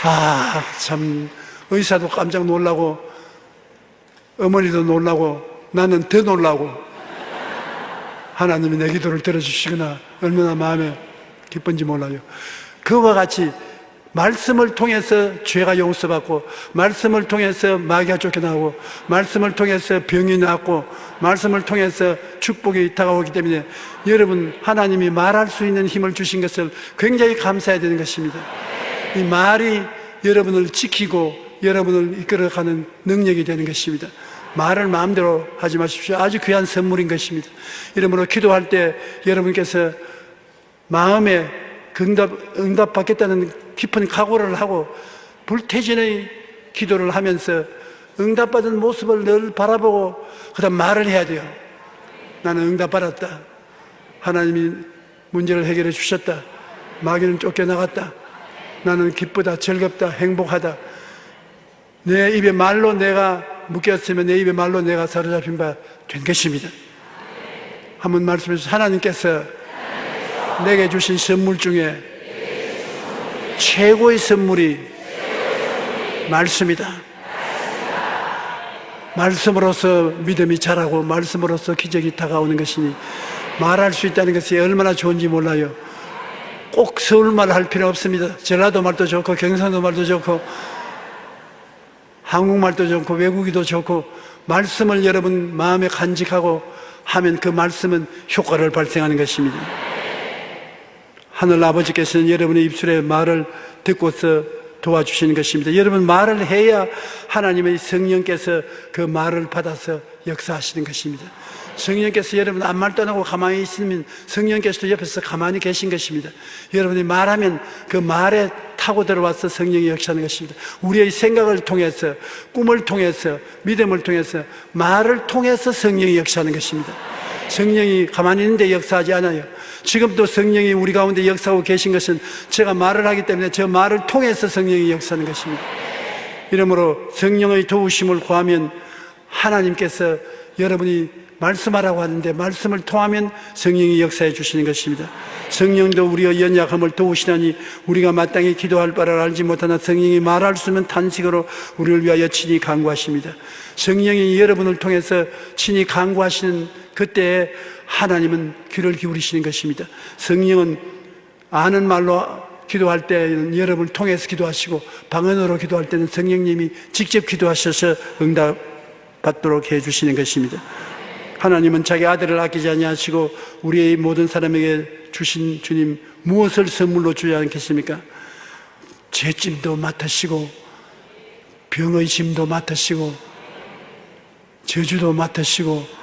Speaker 1: 아, 참, 의사도 깜짝 놀라고, 어머니도 놀라고, 나는 더 놀라고, 하나님이 내 기도를 들어주시거나 얼마나 마음에 기쁜지 몰라요. 그와 같이 말씀을 통해서 죄가 용서받고, 말씀을 통해서 마귀가 쫓겨나고, 말씀을 통해서 병이 낫고, 말씀을 통해서 축복이 다가오기 때문에 여러분, 하나님이 말할 수 있는 힘을 주신 것을 굉장히 감사해야 되는 것입니다. 이 말이 여러분을 지키고 여러분을 이끌어가는 능력이 되는 것입니다. 말을 마음대로 하지 마십시오. 아주 귀한 선물인 것입니다. 이러므로 기도할 때 여러분께서 마음에 응답받겠다는 깊은 각오를 하고 불태진의 기도를 하면서 응답받은 모습을 늘 바라보고 그 다음 말을 해야 돼요. 나는 응답받았다. 하나님이 문제를 해결해 주셨다. 마귀는 쫓겨나갔다. 나는 기쁘다, 즐겁다, 행복하다. 내 입에 말로 내가 묶였으면 내 입에 말로 내가 사로잡힌 바 된 것입니다. 한번 말씀해 주세요. 하나님께서 내게 주신 선물 중에 최고의 선물이 말씀이다. 말씀으로서 믿음이 자라고 말씀으로서 기적이 다가오는 것이니 말할 수 있다는 것이 얼마나 좋은지 몰라요. 꼭 서울말 할 필요 없습니다. 전라도 말도 좋고 경상도 말도 좋고 한국말도 좋고 외국어도 좋고 말씀을 여러분 마음에 간직하고 하면 그 말씀은 효과를 발생하는 것입니다. 하늘 아버지께서는 여러분의 입술의 말을 듣고서 도와주시는 것입니다. 여러분, 말을 해야 하나님의 성령께서 그 말을 받아서 역사하시는 것입니다. 성령께서 여러분 아무 말도 안 하고 가만히 있으면 성령께서도 옆에서 가만히 계신 것입니다. 여러분이 말하면 그 말에 타고 들어와서 성령이 역사하는 것입니다. 우리의 생각을 통해서, 꿈을 통해서, 믿음을 통해서, 말을 통해서 성령이 역사하는 것입니다. 성령이 가만히 있는데 역사하지 않아요. 지금도 성령이 우리 가운데 역사하고 계신 것은 제가 말을 하기 때문에 저 말을 통해서 성령이 역사하는 것입니다. 이러므로 성령의 도우심을 구하면 하나님께서 여러분이 말씀하라고 하는데 말씀을 통하면 성령이 역사해 주시는 것입니다. 성령도 우리의 연약함을 도우시나니 우리가 마땅히 기도할 바를 알지 못하나 성령이 말할 수 없는 탄식으로 우리를 위하여 친히 간구하십니다. 성령이 여러분을 통해서 친히 간구하시는 그때에 하나님은 귀를 기울이시는 것입니다. 성령은 아는 말로 기도할 때는 여러분을 통해서 기도하시고 방언으로 기도할 때는 성령님이 직접 기도하셔서 응답받도록 해주시는 것입니다. 하나님은 자기 아들을 아끼지 아니하시고 우리의 모든 사람에게 주신 주님 무엇을 선물로 주지 않겠습니까? 죄짐도 맡으시고 병의 짐도 맡으시고 저주도 맡으시고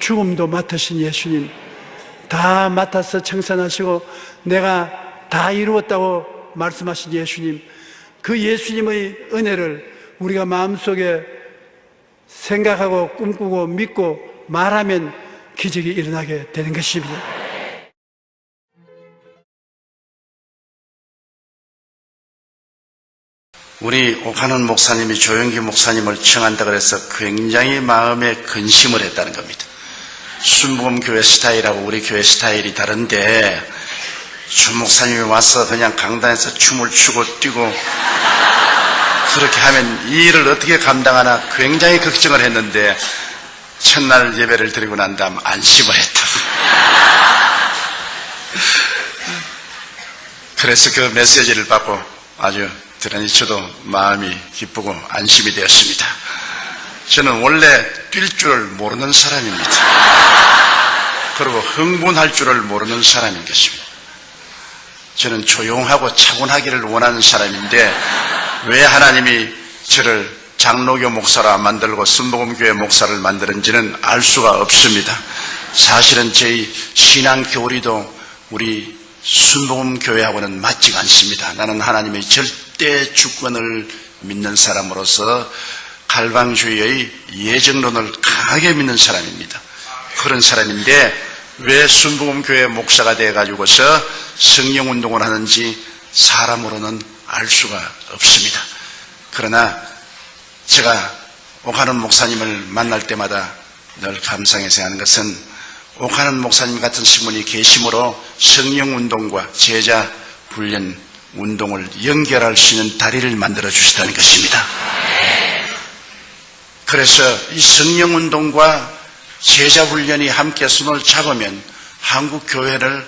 Speaker 1: 죽음도 맡으신 예수님, 다 맡아서 청산하시고 내가 다 이루었다고 말씀하신 예수님, 그 예수님의 은혜를 우리가 마음속에 생각하고 꿈꾸고 믿고 말하면 기적이 일어나게 되는 것입니다.
Speaker 3: 우리 오카는 목사님이 조영기 목사님을 청한다 그래서 굉장히 마음에 근심을 했다는 겁니다. 순복음 교회 스타일하고 우리 교회 스타일이 다른데 주 목사님이 와서 그냥 강단에서 춤을 추고 뛰고 그렇게 하면 이 일을 어떻게 감당하나 굉장히 걱정을 했는데 첫날 예배를 드리고 난 다음 안심을 했다고. 그래서 그 메시지를 받고 아주 대단히 저도 마음이 기쁘고 안심이 되었습니다. 저는 원래 뛸 줄을 모르는 사람입니다. 그리고 흥분할 줄을 모르는 사람인 것입니다. 저는 조용하고 차분하기를 원하는 사람인데 왜 하나님이 저를 장로교 목사로 안 만들고 순복음교회 목사를 만드는지는 알 수가 없습니다. 사실은 제 신앙 교리도 우리 순복음교회하고는 맞지가 않습니다. 나는 하나님의 절대 주권을 믿는 사람으로서 갈방주의의 예정론을 강하게 믿는 사람입니다. 그런 사람인데 왜 순복음교회 목사가 돼가지고서 성령운동을 하는지 사람으로는 알 수가 없습니다. 그러나 제가 오카는 목사님을 만날 때마다 늘 감상해서 하는 것은 오카는 목사님 같은 신분이 계심으로 성령운동과 제자 훈련 운동을 연결할 수 있는 다리를 만들어 주시다는 것입니다. 그래서 이 성령운동과 제자훈련이 함께 손을 잡으면 한국 교회를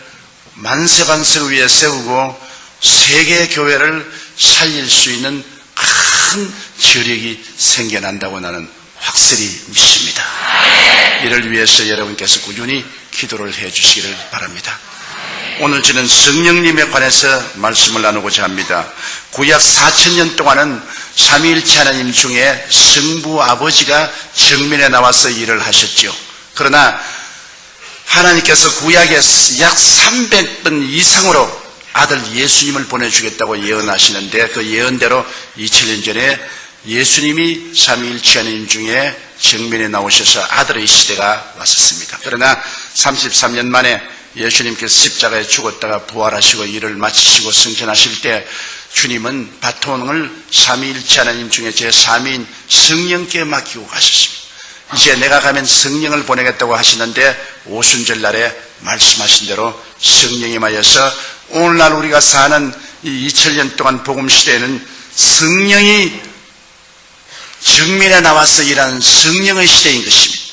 Speaker 3: 만세반세 위에 세우고 세계 교회를 살릴 수 있는 큰 저력이 생겨난다고 나는 확실히 믿습니다. 이를 위해서 여러분께서 꾸준히 기도를 해 주시기를 바랍니다. 오늘 저는 성령님에 관해서 말씀을 나누고자 합니다. 구약 4000년 동안은 삼위일체 하나님 중에 성부 아버지가 정면에 나와서 일을 하셨죠. 그러나 하나님께서 구약에 약 300번 이상으로 아들 예수님을 보내주겠다고 예언하시는데 그 예언대로 2000년 전에 예수님이 삼위일체 하나님 중에 정면에 나오셔서 아들의 시대가 왔었습니다. 그러나 33년 만에 예수님께서 십자가에 죽었다가 부활하시고 일을 마치시고 승천하실 때 주님은 바톤을 삼위일체 하나님 중에 제3위인 성령께 맡기고 가셨습니다. 이제 내가 가면 성령을 보내겠다고 하시는데 오순절 날에 말씀하신 대로 성령이 임하여서 오늘날 우리가 사는 이 2000년 동안 복음시대에는 성령이 정면에 나와서 일하는 성령의 시대인 것입니다.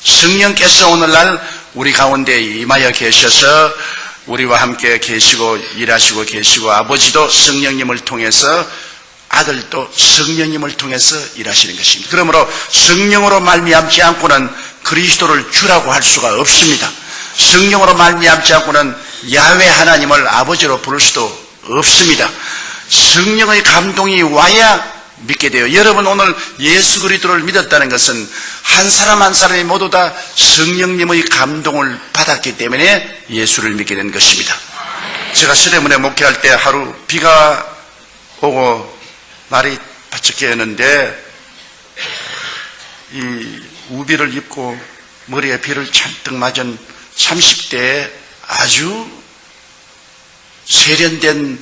Speaker 3: 성령께서 오늘날 우리 가운데 임하여 계셔서 우리와 함께 계시고 일하시고 계시고 아버지도 성령님을 통해서 아들도 성령님을 통해서 일하시는 것입니다. 그러므로 성령으로 말미암지 않고는 그리스도를 주라고 할 수가 없습니다. 성령으로 말미암지 않고는 야훼 하나님을 아버지로 부를 수도 없습니다. 성령의 감동이 와야 믿게 돼요. 여러분 오늘 예수 그리스도를 믿었다는 것은 한 사람 한 사람이 모두 다 성령님의 감동을 받았기 때문에 예수를 믿게 된 것입니다. 제가 시대문에 목회할 때 하루 비가 오고 날이 바짝 깨었는데 이 우비를 입고 머리에 비를 잔뜩 맞은 30대의 아주 세련된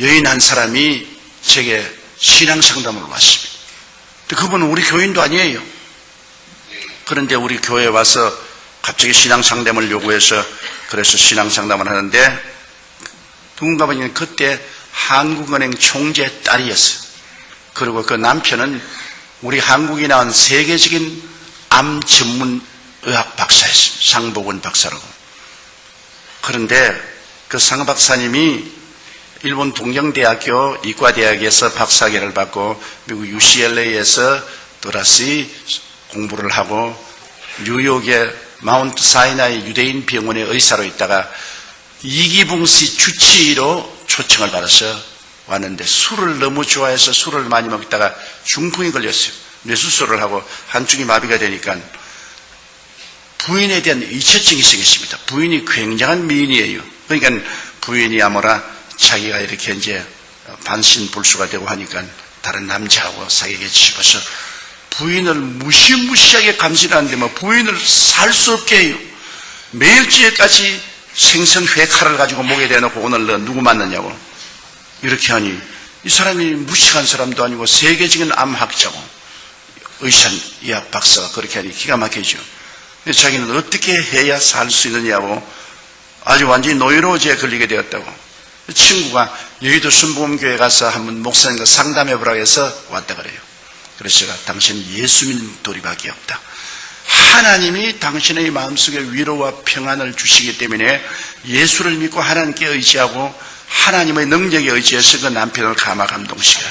Speaker 3: 여인 한 사람이 제게 신앙 상담을 왔습니다. 그분은 우리 교인도 아니에요. 그런데 우리 교회에 와서 갑자기 신앙 상담을 요구해서 그래서 신앙 상담을 하는데 누군가 보니 그때 한국은행 총재 딸이었어요. 그리고 그 남편은 우리 한국이 나온 세계적인 암 전문 의학 박사였습니다. 상복원 박사라고. 그런데 그 상 박사님이 일본 동경대학교 이과대학에서 박사학위를 받고 미국 UCLA에서 또다시 공부를 하고 뉴욕의 마운트 사이나이 유대인 병원의 의사로 있다가 이기붕 씨 주치의로 초청을 받아서 왔는데 술을 너무 좋아해서 술을 많이 먹다가 중풍이 걸렸어요. 뇌수술을 하고 한쪽이 마비가 되니까 부인에 대한 의처증이 생겼습니다. 부인이 굉장한 미인이에요. 그러니까 부인이 아무라 자기가 이렇게 이제 반신불수가 되고 하니까 다른 남자하고 사귀게 싶어서 부인을 무시무시하게 감시하는데 뭐 부인을 살 수 없게 해요. 매일찌개까지 생선회 칼을 가지고 목에 대놓고 오늘 너 누구 만났냐고 이렇게 하니 이 사람이 무식한 사람도 아니고 세계적인 암학자고 의학 박사가 그렇게 하니 기가 막히죠. 자기는 어떻게 해야 살 수 있느냐고 아주 완전히 노이로제에 걸리게 되었다고. 친구가 여의도 순복음교회 가서 한번 목사님과 상담해보라고 해서 왔다 그래요. 그래서 제가 당신 예수 믿는 도리밖에 없다. 하나님이 당신의 마음속에 위로와 평안을 주시기 때문에 예수를 믿고 하나님께 의지하고 하나님의 능력에 의지해서 그 남편을 감화 감동시켜라.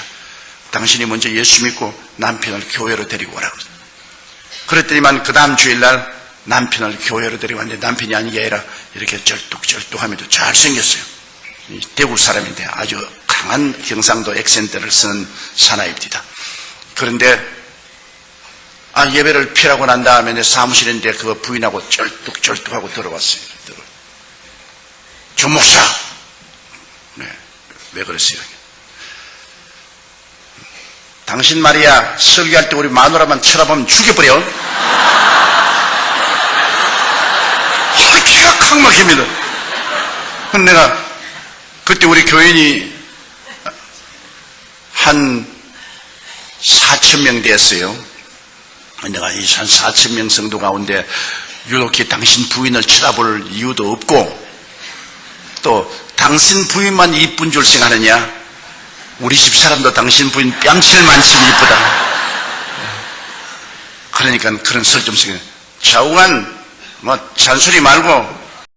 Speaker 3: 당신이 먼저 예수 믿고 남편을 교회로 데리고 오라고. 그랬더니만 그 다음 주일날 남편을 교회로 데리고 왔는데 남편이 아닌 게 아니라 이렇게 쩔뚝쩔뚝하면도 잘생겼어요. 대구 사람인데 아주 강한 경상도 액센트를 쓰는 사나이입니다. 그런데 예배를 피하고 난 다음에 내 사무실인데 그거 부인하고 쩔뚝쩔뚝하고 들어왔어요. 조 목사. 네, 왜 그랬어요? 당신 말이야 설교할 때 우리 마누라만 쳐다보면 죽여버려. 기가 칵 막힙니다. 근데 내가 그때 우리 교인이 한 4,000명 됐어요. 내가 이 한 4,000명 성도 가운데 유독히 당신 부인을 쳐다볼 이유도 없고 또 당신 부인만 이쁜 줄 생각하느냐? 우리 집 사람도 당신 부인 뺨칠 만큼 이쁘다. 그러니까 그런 설정식에 좌우간 잔소리 말고